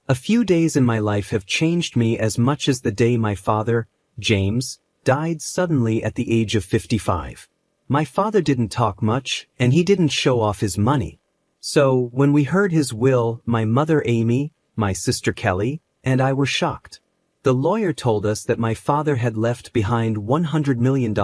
A few days in my life have changed me as much as the day my father, James, died suddenly at the age of 55. My father didn't talk much, and he didn't show off his money. So, when we heard his will, my mother Amy, my sister Kelly, and I were shocked. The lawyer told us that my father had left behind $100 million,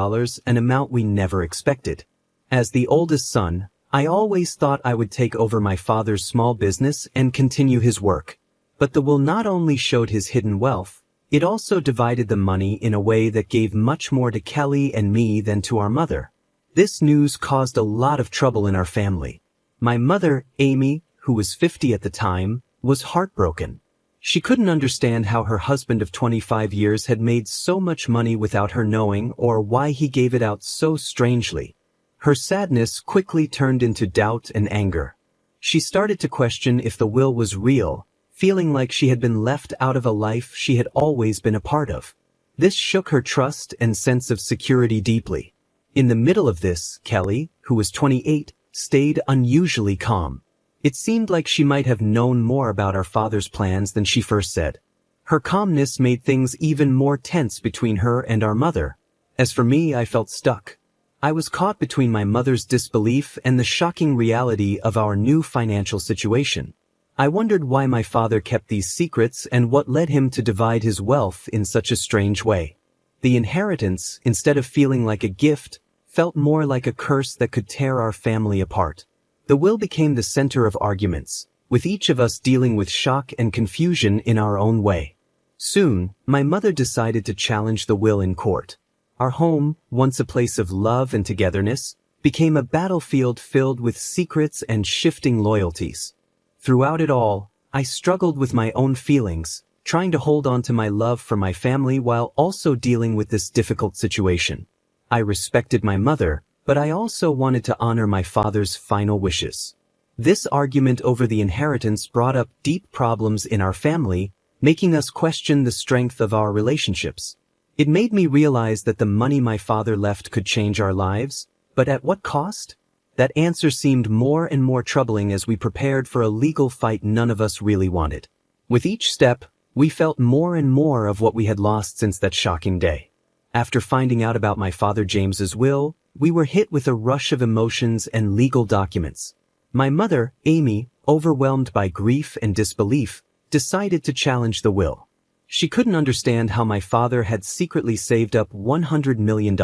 an amount we never expected. As the oldest son, I always thought I would take over my father's small business and continue his work. But the will not only showed his hidden wealth, it also divided the money in a way that gave much more to Kelly and me than to our mother. This news caused a lot of trouble in our family. My mother, Amy, who was 50 at the time, was heartbroken. She couldn't understand how her husband of 25 years had made so much money without her knowing or why he gave it out so strangely. Her sadness quickly turned into doubt and anger. She started to question if the will was real, feeling like she had been left out of a life she had always been a part of. This shook her trust and sense of security deeply. In the middle of this, Kelly, who was 28, stayed unusually calm. It seemed like she might have known more about our father's plans than she first said. Her calmness made things even more tense between her and our mother. As for me, I felt stuck. I was caught between my mother's disbelief and the shocking reality of our new financial situation. I wondered why my father kept these secrets and what led him to divide his wealth in such a strange way. The inheritance, instead of feeling like a gift, felt more like a curse that could tear our family apart. The will became the center of arguments, with each of us dealing with shock and confusion in our own way. Soon, my mother decided to challenge the will in court. Our home, once a place of love and togetherness, became a battlefield filled with secrets and shifting loyalties. Throughout it all, I struggled with my own feelings, trying to hold on to my love for my family while also dealing with this difficult situation. I respected my mother, but I also wanted to honor my father's final wishes. This argument over the inheritance brought up deep problems in our family, making us question the strength of our relationships. It made me realize that the money my father left could change our lives, but at what cost? That answer seemed more and more troubling as we prepared for a legal fight none of us really wanted. With each step, we felt more and more of what we had lost since that shocking day. After finding out about my father James's will, we were hit with a rush of emotions and legal documents. My mother, Amy, overwhelmed by grief and disbelief, decided to challenge the will. She couldn't understand how my father had secretly saved up $100 million,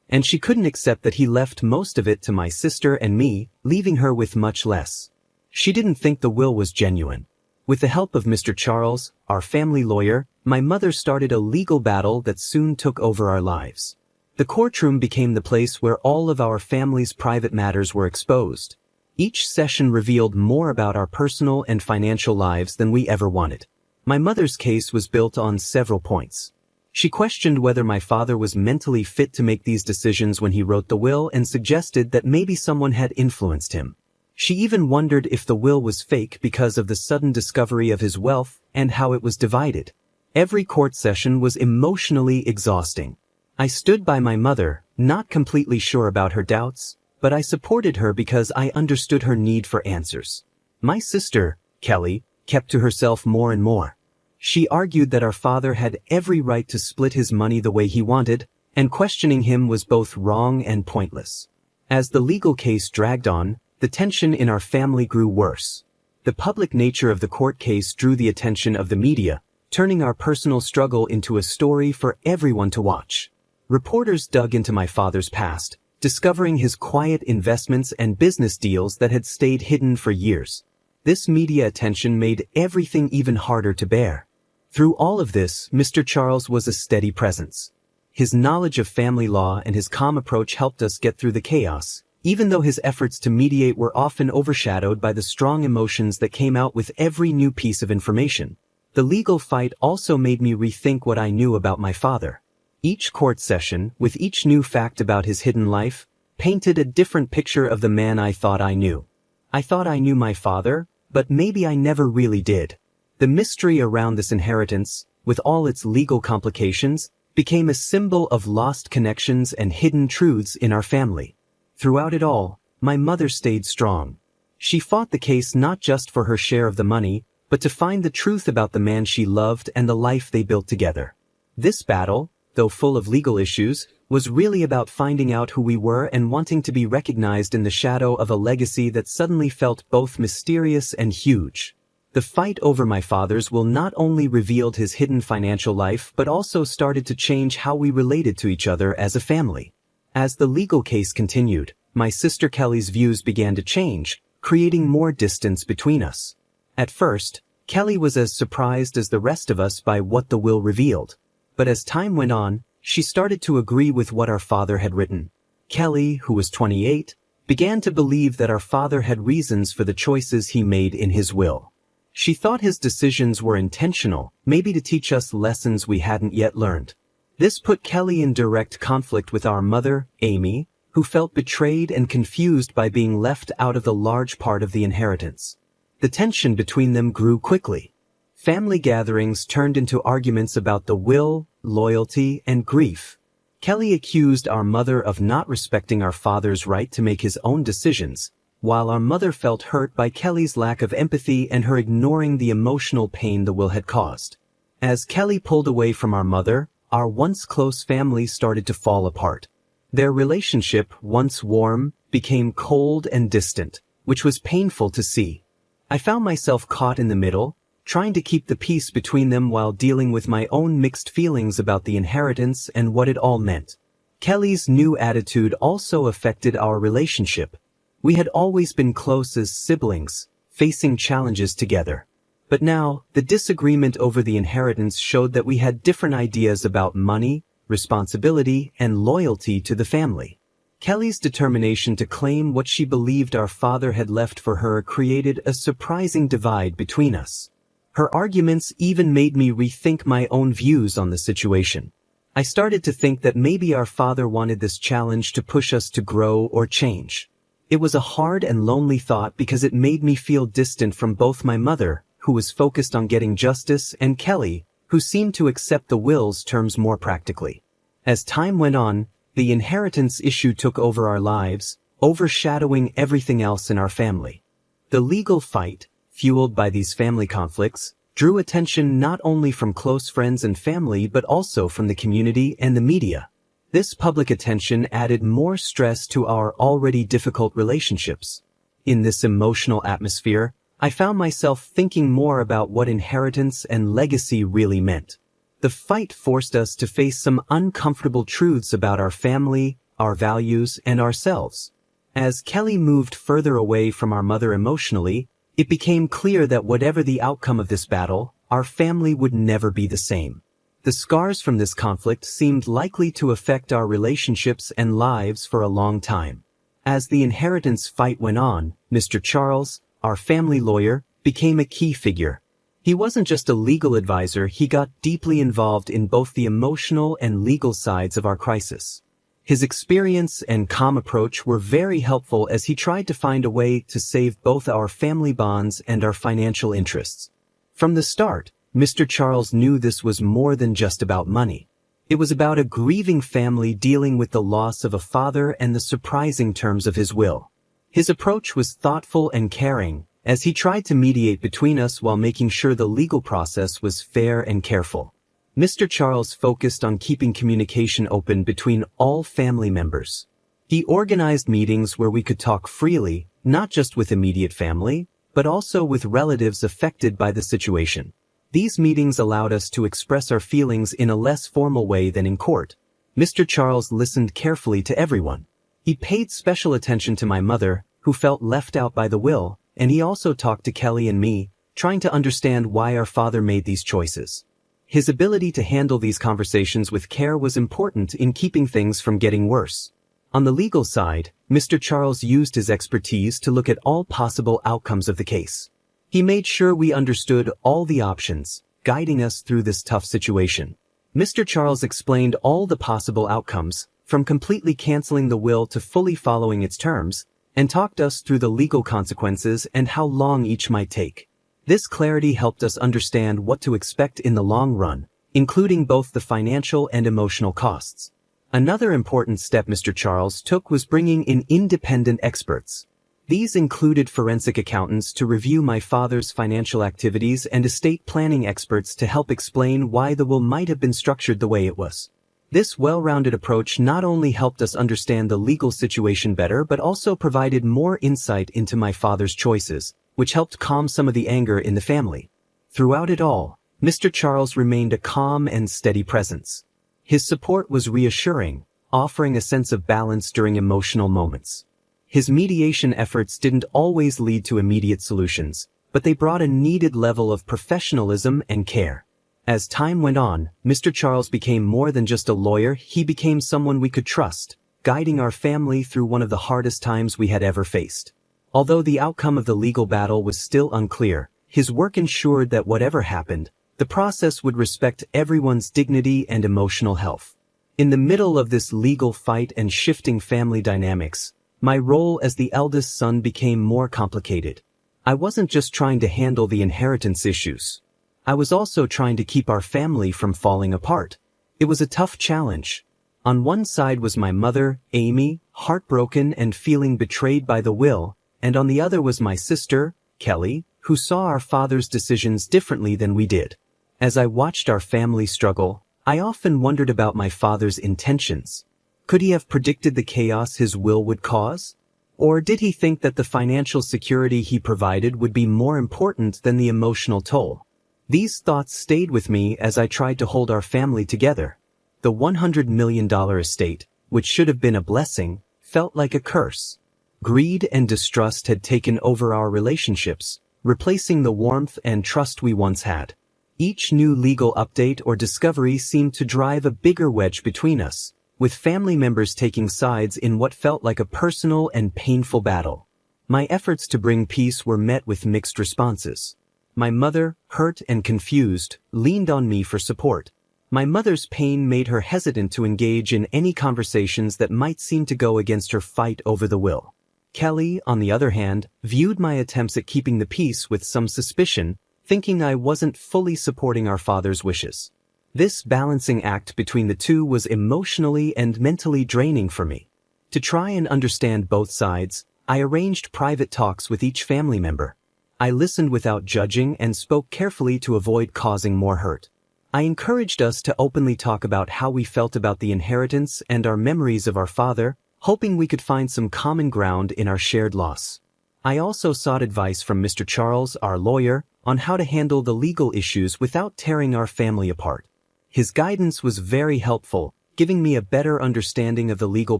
and she couldn't accept that he left most of it to my sister and me, leaving her with much less. She didn't think the will was genuine. With the help of Mr. Charles, our family lawyer, my mother started a legal battle that soon took over our lives. The courtroom became the place where all of our family's private matters were exposed. Each session revealed more about our personal and financial lives than we ever wanted. My mother's case was built on several points. She questioned whether my father was mentally fit to make these decisions when he wrote the will and suggested that maybe someone had influenced him. She even wondered if the will was fake because of the sudden discovery of his wealth and how it was divided. Every court session was emotionally exhausting. I stood by my mother, not completely sure about her doubts, but I supported her because I understood her need for answers. My sister, Kelly, kept to herself more and more. She argued that our father had every right to split his money the way he wanted, and questioning him was both wrong and pointless. As the legal case dragged on, the tension in our family grew worse. The public nature of the court case drew the attention of the media, turning our personal struggle into a story for everyone to watch. Reporters dug into my father's past, discovering his quiet investments and business deals that had stayed hidden for years. This media attention made everything even harder to bear. Through all of this, Mr. Charles was a steady presence. His knowledge of family law and his calm approach helped us get through the chaos, even though his efforts to mediate were often overshadowed by the strong emotions that came out with every new piece of information. The legal fight also made me rethink what I knew about my father. Each court session, with each new fact about his hidden life, painted a different picture of the man I thought I knew. I thought I knew my father, but maybe I never really did. The mystery around this inheritance, with all its legal complications, became a symbol of lost connections and hidden truths in our family. Throughout it all, my mother stayed strong. She fought the case not just for her share of the money, but to find the truth about the man she loved and the life they built together. This battle, though full of legal issues, was really about finding out who we were and wanting to be recognized in the shadow of a legacy that suddenly felt both mysterious and huge. The fight over my father's will not only revealed his hidden financial life but also started to change how we related to each other as a family. As the legal case continued, my sister Kelly's views began to change, creating more distance between us. At first, Kelly was as surprised as the rest of us by what the will revealed. But as time went on, she started to agree with what our father had written. Kelly, who was 28, began to believe that our father had reasons for the choices he made in his will. She thought his decisions were intentional, maybe to teach us lessons we hadn't yet learned. This put Kelly in direct conflict with our mother, Amy, who felt betrayed and confused by being left out of the large part of the inheritance. The tension between them grew quickly. Family gatherings turned into arguments about the will, loyalty, and grief. Kelly accused our mother of not respecting our father's right to make his own decisions, while our mother felt hurt by Kelly's lack of empathy and her ignoring the emotional pain the will had caused. As Kelly pulled away from our mother, our once close family started to fall apart. Their relationship, once warm, became cold and distant, which was painful to see. I found myself caught in the middle, trying to keep the peace between them while dealing with my own mixed feelings about the inheritance and what it all meant. Kelly's new attitude also affected our relationship. We had always been close as siblings, facing challenges together. But now, the disagreement over the inheritance showed that we had different ideas about money, responsibility, and loyalty to the family. Kelly's determination to claim what she believed our father had left for her created a surprising divide between us. Her arguments even made me rethink my own views on the situation. I started to think that maybe our father wanted this challenge to push us to grow or change. It was a hard and lonely thought because it made me feel distant from both my mother, who was focused on getting justice, and Kelly, who seemed to accept the will's terms more practically. As time went on, the inheritance issue took over our lives, overshadowing everything else in our family. The legal fight, fueled by these family conflicts, drew attention not only from close friends and family but also from the community and the media. This public attention added more stress to our already difficult relationships. In this emotional atmosphere, I found myself thinking more about what inheritance and legacy really meant. The fight forced us to face some uncomfortable truths about our family, our values, and ourselves. As Kelly moved further away from our mother emotionally, it became clear that whatever the outcome of this battle, our family would never be the same. The scars from this conflict seemed likely to affect our relationships and lives for a long time. As the inheritance fight went on, Mr. Charles, our family lawyer, became a key figure. He wasn't just a legal advisor, he got deeply involved in both the emotional and legal sides of our crisis. His experience and calm approach were very helpful as he tried to find a way to save both our family bonds and our financial interests. From the start, Mr. Charles knew this was more than just about money. It was about a grieving family dealing with the loss of a father and the surprising terms of his will. His approach was thoughtful and caring, as he tried to mediate between us while making sure the legal process was fair and careful. Mr. Charles focused on keeping communication open between all family members. He organized meetings where we could talk freely, not just with immediate family, but also with relatives affected by the situation. These meetings allowed us to express our feelings in a less formal way than in court. Mr. Charles listened carefully to everyone. He paid special attention to my mother, who felt left out by the will, and he also talked to Kelly and me, trying to understand why our father made these choices. His ability to handle these conversations with care was important in keeping things from getting worse. On the legal side, Mr. Charles used his expertise to look at all possible outcomes of the case. He made sure we understood all the options, guiding us through this tough situation. Mr. Charles explained all the possible outcomes, from completely canceling the will to fully following its terms, and talked us through the legal consequences and how long each might take. This clarity helped us understand what to expect in the long run, including both the financial and emotional costs. Another important step Mr. Charles took was bringing in independent experts. These included forensic accountants to review my father's financial activities and estate planning experts to help explain why the will might have been structured the way it was. This well-rounded approach not only helped us understand the legal situation better but also provided more insight into my father's choices, which helped calm some of the anger in the family. Throughout it all, Mr. Charles remained a calm and steady presence. His support was reassuring, offering a sense of balance during emotional moments. His mediation efforts didn't always lead to immediate solutions, but they brought a needed level of professionalism and care. As time went on, Mr. Charles became more than just a lawyer, he became someone we could trust, guiding our family through one of the hardest times we had ever faced. Although the outcome of the legal battle was still unclear, his work ensured that whatever happened, the process would respect everyone's dignity and emotional health. In the middle of this legal fight and shifting family dynamics, my role as the eldest son became more complicated. I wasn't just trying to handle the inheritance issues. I was also trying to keep our family from falling apart. It was a tough challenge. On one side was my mother, Amy, heartbroken and feeling betrayed by the will, and on the other was my sister, Kelly, who saw our father's decisions differently than we did. As I watched our family struggle, I often wondered about my father's intentions. Could he have predicted the chaos his will would cause? Or did he think that the financial security he provided would be more important than the emotional toll? These thoughts stayed with me as I tried to hold our family together. The $100 million estate, which should have been a blessing, felt like a curse. Greed and distrust had taken over our relationships, replacing the warmth and trust we once had. Each new legal update or discovery seemed to drive a bigger wedge between us, with family members taking sides in what felt like a personal and painful battle. My efforts to bring peace were met with mixed responses. My mother, hurt and confused, leaned on me for support. My mother's pain made her hesitant to engage in any conversations that might seem to go against her fight over the will. Kelly, on the other hand, viewed my attempts at keeping the peace with some suspicion, thinking I wasn't fully supporting our father's wishes. This balancing act between the two was emotionally and mentally draining for me. To try and understand both sides, I arranged private talks with each family member. I listened without judging and spoke carefully to avoid causing more hurt. I encouraged us to openly talk about how we felt about the inheritance and our memories of our father, hoping we could find some common ground in our shared loss. I also sought advice from Mr. Charles, our lawyer, on how to handle the legal issues without tearing our family apart. His guidance was very helpful, giving me a better understanding of the legal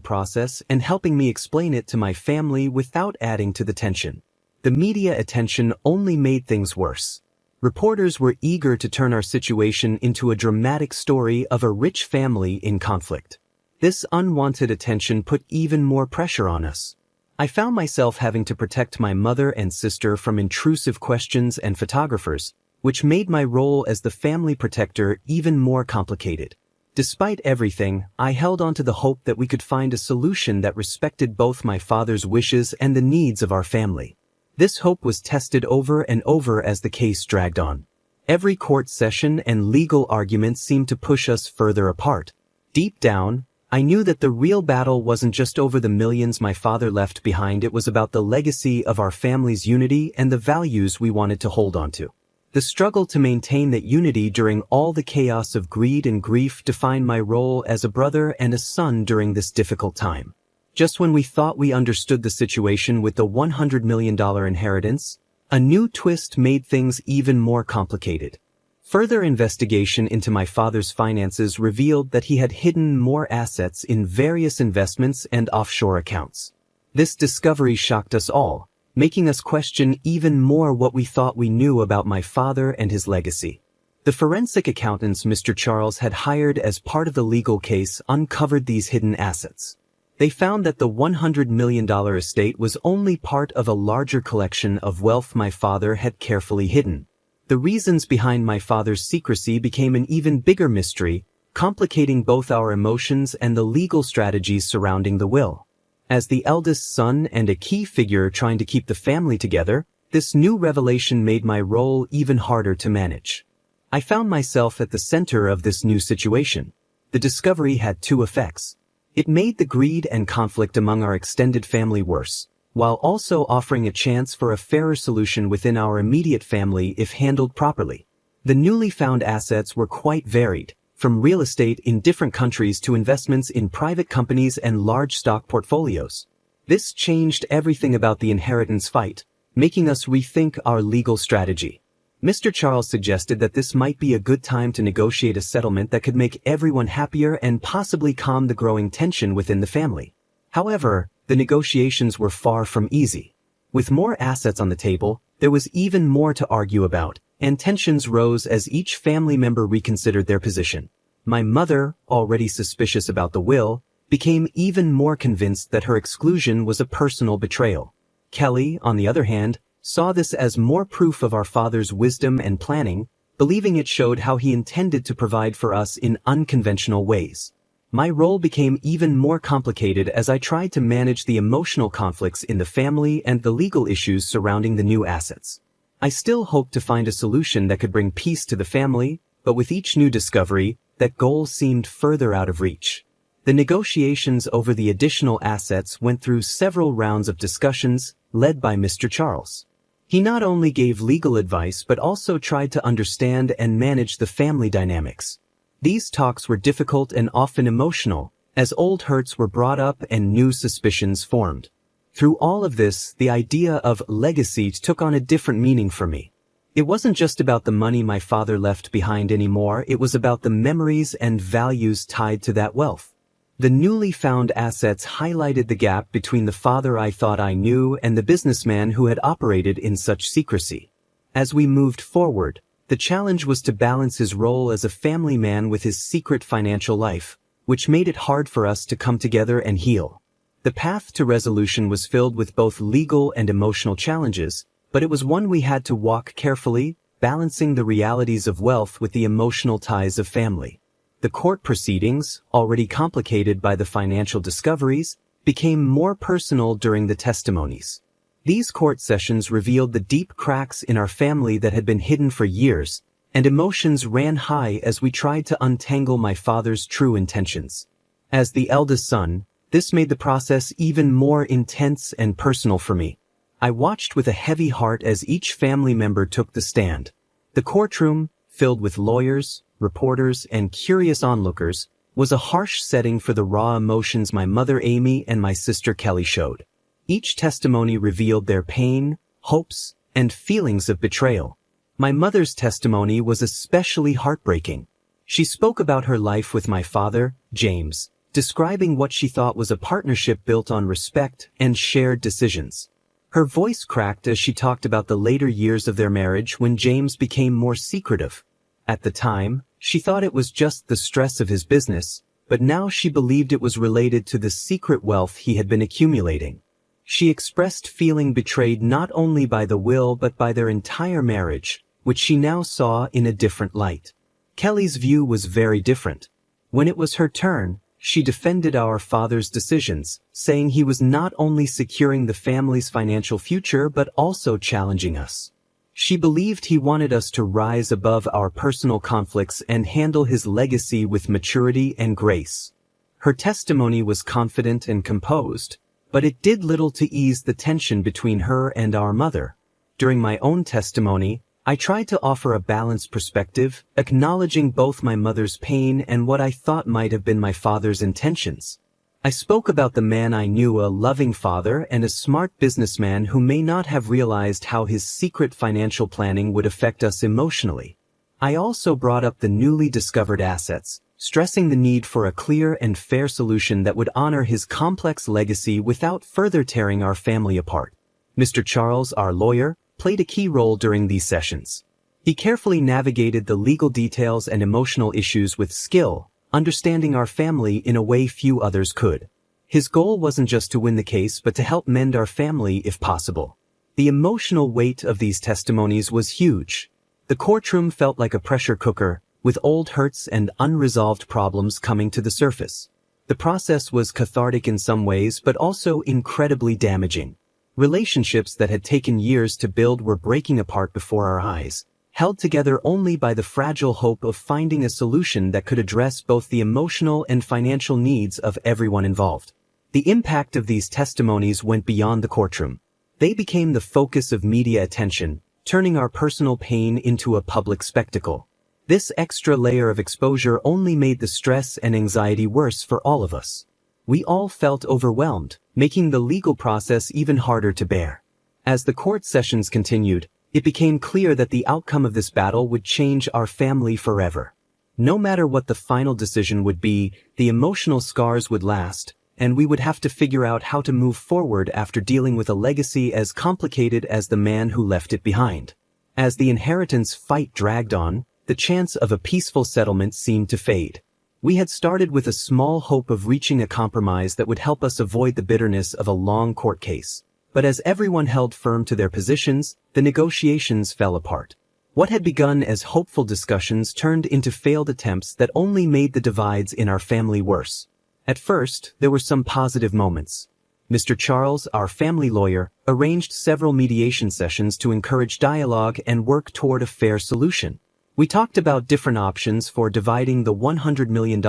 process and helping me explain it to my family without adding to the tension. The media attention only made things worse. Reporters were eager to turn our situation into a dramatic story of a rich family in conflict. This unwanted attention put even more pressure on us. I found myself having to protect my mother and sister from intrusive questions and photographers, which made my role as the family protector even more complicated. Despite everything, I held on to the hope that we could find a solution that respected both my father's wishes and the needs of our family. This hope was tested over and over as the case dragged on. Every court session and legal argument seemed to push us further apart. Deep down, I knew that the real battle wasn't just over the millions my father left behind, it was about the legacy of our family's unity and the values we wanted to hold on to. The struggle to maintain that unity during all the chaos of greed and grief defined my role as a brother and a son during this difficult time. Just when we thought we understood the situation with the $100 million inheritance, a new twist made things even more complicated. Further investigation into my father's finances revealed that he had hidden more assets in various investments and offshore accounts. This discovery shocked us all, making us question even more what we thought we knew about my father and his legacy. The forensic accountants Mr. Charles had hired as part of the legal case uncovered these hidden assets. They found that the $100 million estate was only part of a larger collection of wealth my father had carefully hidden. The reasons behind my father's secrecy became an even bigger mystery, complicating both our emotions and the legal strategies surrounding the will. As the eldest son and a key figure trying to keep the family together, this new revelation made my role even harder to manage. I found myself at the center of this new situation. The discovery had two effects. It made the greed and conflict among our extended family worse, while also offering a chance for a fairer solution within our immediate family if handled properly. The newly found assets were quite varied, from real estate in different countries to investments in private companies and large stock portfolios. This changed everything about the inheritance fight, making us rethink our legal strategy. Mr. Charles suggested that this might be a good time to negotiate a settlement that could make everyone happier and possibly calm the growing tension within the family. However, the negotiations were far from easy. With more assets on the table, there was even more to argue about, and tensions rose as each family member reconsidered their position. My mother, already suspicious about the will, became even more convinced that her exclusion was a personal betrayal. Kelly, on the other hand, saw this as more proof of our father's wisdom and planning, believing it showed how he intended to provide for us in unconventional ways. My role became even more complicated as I tried to manage the emotional conflicts in the family and the legal issues surrounding the new assets. I still hoped to find a solution that could bring peace to the family, but with each new discovery, that goal seemed further out of reach. The negotiations over the additional assets went through several rounds of discussions, led by Mr. Charles. He not only gave legal advice but also tried to understand and manage the family dynamics. These talks were difficult and often emotional, as old hurts were brought up and new suspicions formed. Through all of this, the idea of legacy took on a different meaning for me. It wasn't just about the money my father left behind anymore, it was about the memories and values tied to that wealth. The newly found assets highlighted the gap between the father I thought I knew and the businessman who had operated in such secrecy. As we moved forward, the challenge was to balance his role as a family man with his secret financial life, which made it hard for us to come together and heal. The path to resolution was filled with both legal and emotional challenges, but it was one we had to walk carefully, balancing the realities of wealth with the emotional ties of family. The court proceedings, already complicated by the financial discoveries, became more personal during the testimonies. These court sessions revealed the deep cracks in our family that had been hidden for years, and emotions ran high as we tried to untangle my father's true intentions. As the eldest son, this made the process even more intense and personal for me. I watched with a heavy heart as each family member took the stand. The courtroom, filled with lawyers, reporters, and curious onlookers, was a harsh setting for the raw emotions my mother Amy and my sister Kelly showed. Each testimony revealed their pain, hopes, and feelings of betrayal. My mother's testimony was especially heartbreaking. She spoke about her life with my father, James, describing what she thought was a partnership built on respect and shared decisions. Her voice cracked as she talked about the later years of their marriage when James became more secretive. At the time, she thought it was just the stress of his business, but now she believed it was related to the secret wealth he had been accumulating. She expressed feeling betrayed not only by the will but by their entire marriage, which she now saw in a different light. Kelly's view was very different. When it was her turn, she defended our father's decisions, saying he was not only securing the family's financial future but also challenging us. She believed he wanted us to rise above our personal conflicts and handle his legacy with maturity and grace. Her testimony was confident and composed, but it did little to ease the tension between her and our mother. During my own testimony, I tried to offer a balanced perspective, acknowledging both my mother's pain and what I thought might have been my father's intentions. I spoke about the man I knew, a loving father and a smart businessman who may not have realized how his secret financial planning would affect us emotionally. I also brought up the newly discovered assets, stressing the need for a clear and fair solution that would honor his complex legacy without further tearing our family apart. Mr. Charles, our lawyer, played a key role during these sessions. He carefully navigated the legal details and emotional issues with skill, understanding our family in a way few others could. His goal wasn't just to win the case but to help mend our family if possible. The emotional weight of these testimonies was huge. The courtroom felt like a pressure cooker, with old hurts and unresolved problems coming to the surface. The process was cathartic in some ways but also incredibly damaging. Relationships that had taken years to build were breaking apart before our eyes, held together only by the fragile hope of finding a solution that could address both the emotional and financial needs of everyone involved. The impact of these testimonies went beyond the courtroom. They became the focus of media attention, turning our personal pain into a public spectacle. This extra layer of exposure only made the stress and anxiety worse for all of us. We all felt overwhelmed, making the legal process even harder to bear. As the court sessions continued, it became clear that the outcome of this battle would change our family forever. No matter what the final decision would be, the emotional scars would last, and we would have to figure out how to move forward after dealing with a legacy as complicated as the man who left it behind. As the inheritance fight dragged on, the chance of a peaceful settlement seemed to fade. We had started with a small hope of reaching a compromise that would help us avoid the bitterness of a long court case. But as everyone held firm to their positions, the negotiations fell apart. What had begun as hopeful discussions turned into failed attempts that only made the divides in our family worse. At first, there were some positive moments. Mr. Charles, our family lawyer, arranged several mediation sessions to encourage dialogue and work toward a fair solution. We talked about different options for dividing the $100 million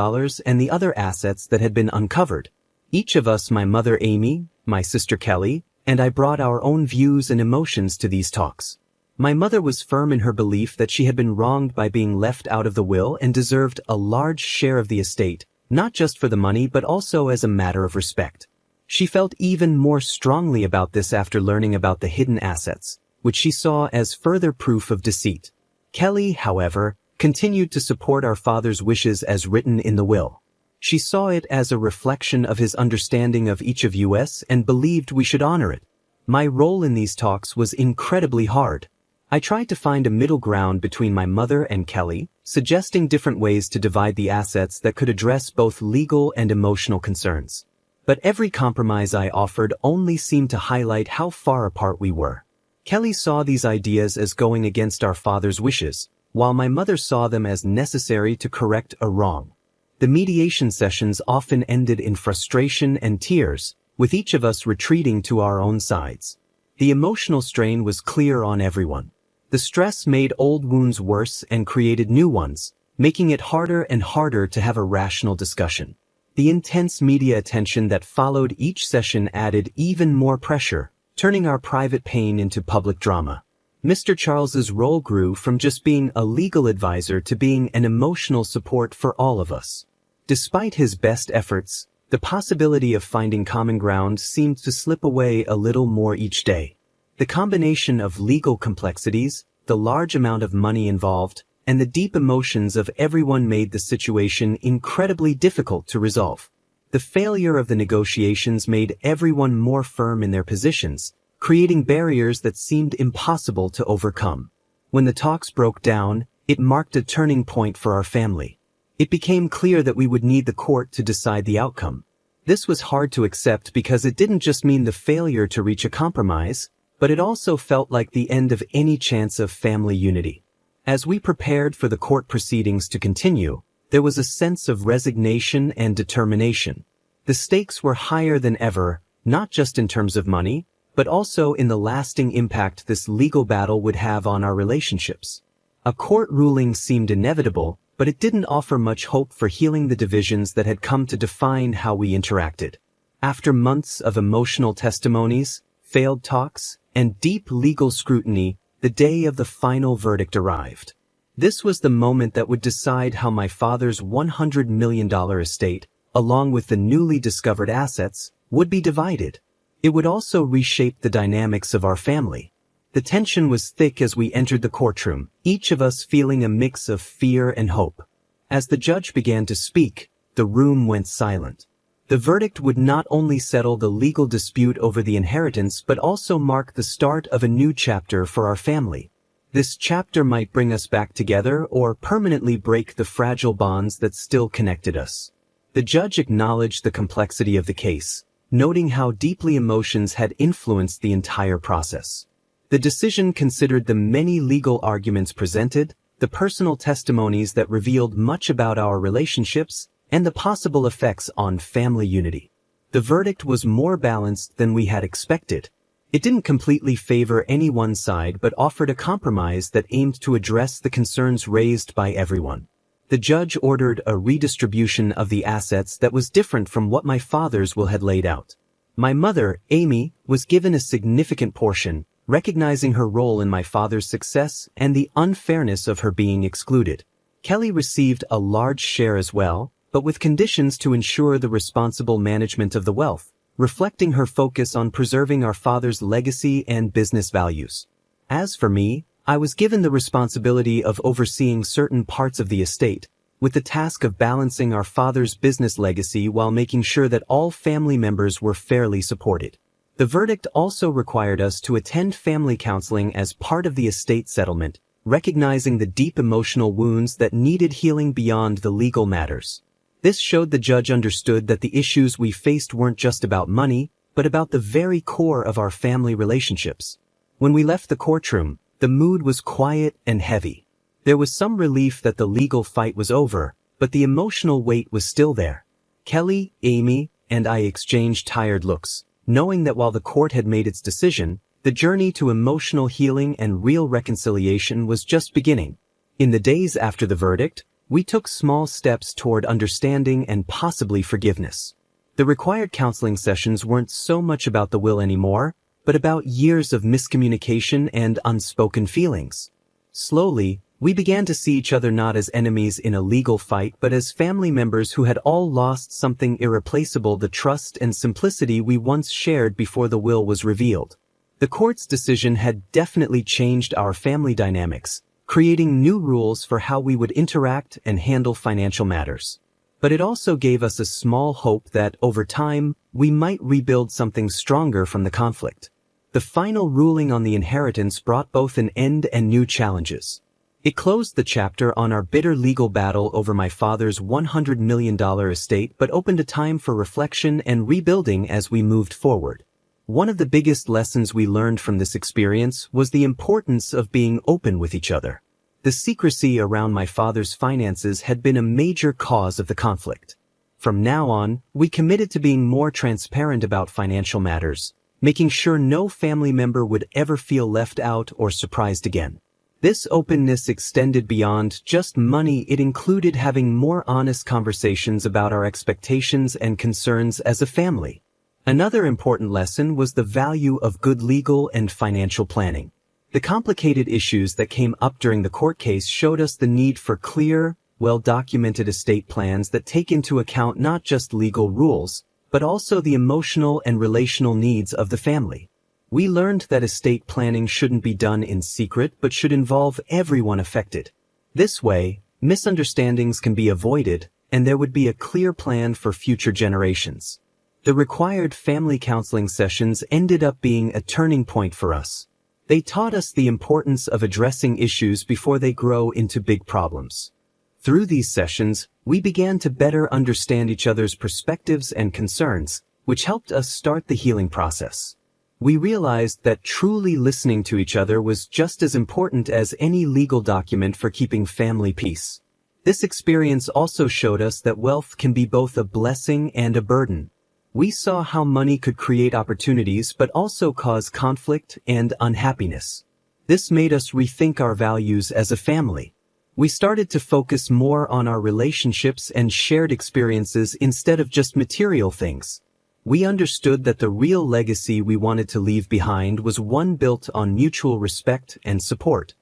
and the other assets that had been uncovered. Each of us, my mother Amy, my sister Kelly, and I brought our own views and emotions to these talks. My mother was firm in her belief that she had been wronged by being left out of the will and deserved a large share of the estate, not just for the money but also as a matter of respect. She felt even more strongly about this after learning about the hidden assets, which she saw as further proof of deceit. Kelly, however, continued to support our father's wishes as written in the will. She saw it as a reflection of his understanding of each of us and believed we should honor it. My role in these talks was incredibly hard. I tried to find a middle ground between my mother and Kelly, suggesting different ways to divide the assets that could address both legal and emotional concerns. But every compromise I offered only seemed to highlight how far apart we were. Kelly saw these ideas as going against our father's wishes, while my mother saw them as necessary to correct a wrong. The mediation sessions often ended in frustration and tears, with each of us retreating to our own sides. The emotional strain was clear on everyone. The stress made old wounds worse and created new ones, making it harder and harder to have a rational discussion. The intense media attention that followed each session added even more pressure, turning our private pain into public drama. Mr. Charles's role grew from just being a legal advisor to being an emotional support for all of us. Despite his best efforts, the possibility of finding common ground seemed to slip away a little more each day. The combination of legal complexities, the large amount of money involved, and the deep emotions of everyone made the situation incredibly difficult to resolve. The failure of the negotiations made everyone more firm in their positions, creating barriers that seemed impossible to overcome. When the talks broke down, it marked a turning point for our family. It became clear that we would need the court to decide the outcome. This was hard to accept because it didn't just mean the failure to reach a compromise, but it also felt like the end of any chance of family unity. As we prepared for the court proceedings to continue, there was a sense of resignation and determination. The stakes were higher than ever, not just in terms of money, but also in the lasting impact this legal battle would have on our relationships. A court ruling seemed inevitable, but it didn't offer much hope for healing the divisions that had come to define how we interacted. After months of emotional testimonies, failed talks, and deep legal scrutiny, the day of the final verdict arrived. This was the moment that would decide how my father's $100 million estate, along with the newly discovered assets, would be divided. It would also reshape the dynamics of our family. The tension was thick as we entered the courtroom, each of us feeling a mix of fear and hope. As the judge began to speak, the room went silent. The verdict would not only settle the legal dispute over the inheritance but also mark the start of a new chapter for our family. This chapter might bring us back together or permanently break the fragile bonds that still connected us. The judge acknowledged the complexity of the case, noting how deeply emotions had influenced the entire process. The decision considered the many legal arguments presented, the personal testimonies that revealed much about our relationships, and the possible effects on family unity. The verdict was more balanced than we had expected. It didn't completely favor any one side but offered a compromise that aimed to address the concerns raised by everyone. The judge ordered a redistribution of the assets that was different from what my father's will had laid out. My mother, Amy, was given a significant portion, recognizing her role in my father's success and the unfairness of her being excluded. Kelly received a large share as well, but with conditions to ensure the responsible management of the wealth, reflecting her focus on preserving our father's legacy and business values. As for me, I was given the responsibility of overseeing certain parts of the estate, with the task of balancing our father's business legacy while making sure that all family members were fairly supported. The verdict also required us to attend family counseling as part of the estate settlement, recognizing the deep emotional wounds that needed healing beyond the legal matters. This showed the judge understood that the issues we faced weren't just about money, but about the very core of our family relationships. When we left the courtroom, the mood was quiet and heavy. There was some relief that the legal fight was over, but the emotional weight was still there. Kelly, Amy, and I exchanged tired looks, knowing that while the court had made its decision, the journey to emotional healing and real reconciliation was just beginning. In the days after the verdict, we took small steps toward understanding and possibly forgiveness. The required counseling sessions weren't so much about the will anymore, but about years of miscommunication and unspoken feelings. Slowly, we began to see each other not as enemies in a legal fight but as family members who had all lost something irreplaceable: the trust and simplicity we once shared before the will was revealed. The court's decision had definitely changed our family dynamics, creating new rules for how we would interact and handle financial matters. But it also gave us a small hope that, over time, we might rebuild something stronger from the conflict. The final ruling on the inheritance brought both an end and new challenges. It closed the chapter on our bitter legal battle over my father's $100 million estate but opened a time for reflection and rebuilding as we moved forward. One of the biggest lessons we learned from this experience was the importance of being open with each other. The secrecy around my father's finances had been a major cause of the conflict. From now on, we committed to being more transparent about financial matters, making sure no family member would ever feel left out or surprised again. This openness extended beyond just money. It included having more honest conversations about our expectations and concerns as a family. Another important lesson was the value of good legal and financial planning. The complicated issues that came up during the court case showed us the need for clear, well-documented estate plans that take into account not just legal rules, but also the emotional and relational needs of the family. We learned that estate planning shouldn't be done in secret but should involve everyone affected. This way, misunderstandings can be avoided, and there would be a clear plan for future generations. The required family counseling sessions ended up being a turning point for us. They taught us the importance of addressing issues before they grow into big problems. Through these sessions, we began to better understand each other's perspectives and concerns, which helped us start the healing process. We realized that truly listening to each other was just as important as any legal document for keeping family peace. This experience also showed us that wealth can be both a blessing and a burden. We saw how money could create opportunities but also cause conflict and unhappiness. This made us rethink our values as a family. We started to focus more on our relationships and shared experiences instead of just material things. We understood that the real legacy we wanted to leave behind was one built on mutual respect and support.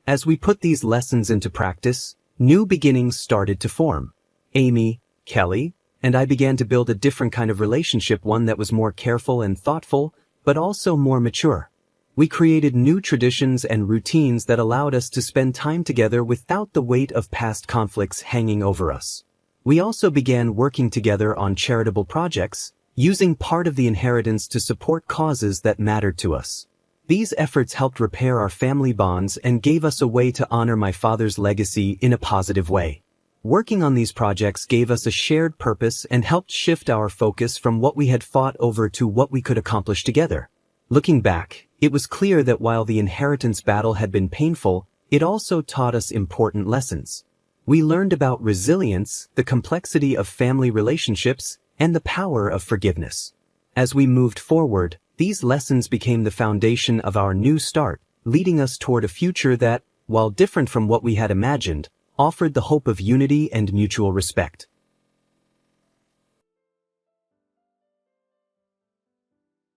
As we put these lessons into practice, new beginnings started to form. Amy, Kelly, and I began to build a different kind of relationship, one that was more careful and thoughtful, but also more mature. We created new traditions and routines that allowed us to spend time together without the weight of past conflicts hanging over us. We also began working together on charitable projects, using part of the inheritance to support causes that mattered to us. These efforts helped repair our family bonds and gave us a way to honor my father's legacy in a positive way. Working on these projects gave us a shared purpose and helped shift our focus from what we had fought over to what we could accomplish together. Looking back, it was clear that while the inheritance battle had been painful, it also taught us important lessons. We learned about resilience, the complexity of family relationships, and the power of forgiveness. As we moved forward, these lessons became the foundation of our new start, leading us toward a future that, while different from what we had imagined, offered the hope of unity and mutual respect.